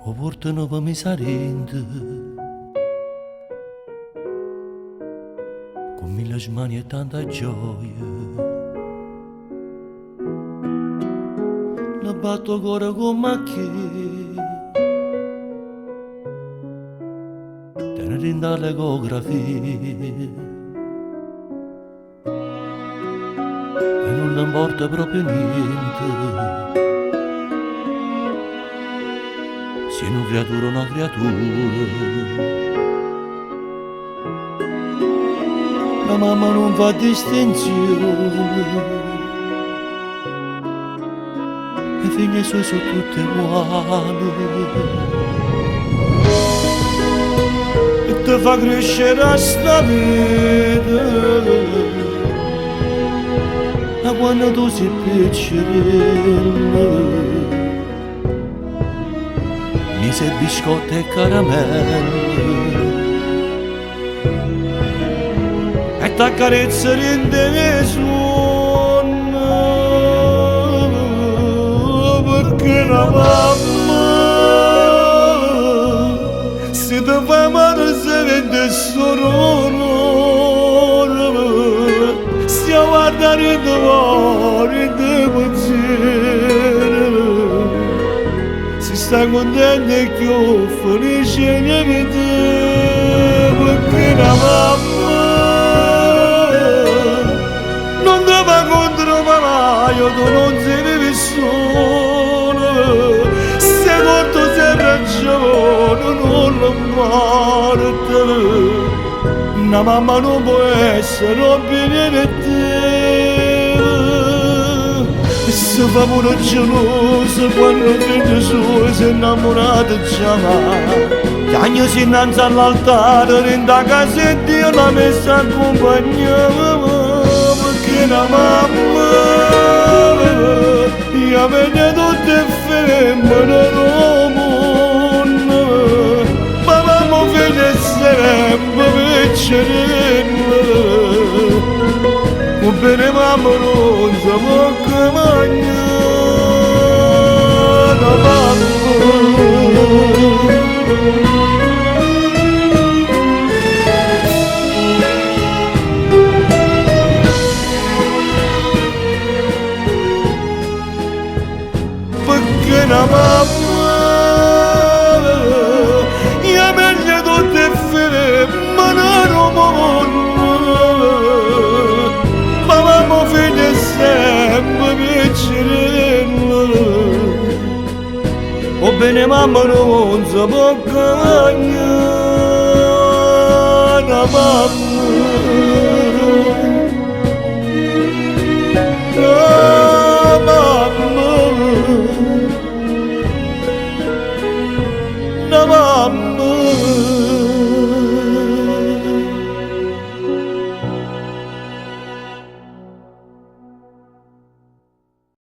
o portano per me sarente, con mille smanie e tanta gioia. La batto ancora con macchie, tenere in dall'ecografia, e non ne importa proprio niente, sia una creatura o una creatura. La mamma non fa distinzione, le figlie sue sono tutte uguali, e ti fa crescere a sta vita, ma quando tu sei piccerino mi sei biscotti e caramelli e t'accarezza rende le suona, perché la mamma se ti fa male se vende solo, stia a guardare fuori di pensiero, si sta contenta e più felice di vedere, perché la mamma non ti va contro mai, tu non sei vissuto, sei corto, sei ragione, non lo morte. Una mamma non può essere obbedire a te, e se fa pure gelosa quando vede sua si è innamorata già. Chiagnosi innanzi all'altare, renda casa e Dio l'ha messa a compagnia, perché la mamma io vedo tutte femmine del mondo, ma mamma vede sempre piccerina, o bene mamma non si può che mangiare la mamma. Perché la mamma io meglio tutte femmine del mondo, ma mamma figlia sempre piccerina, o bene mamma non si può cagnare la mamma.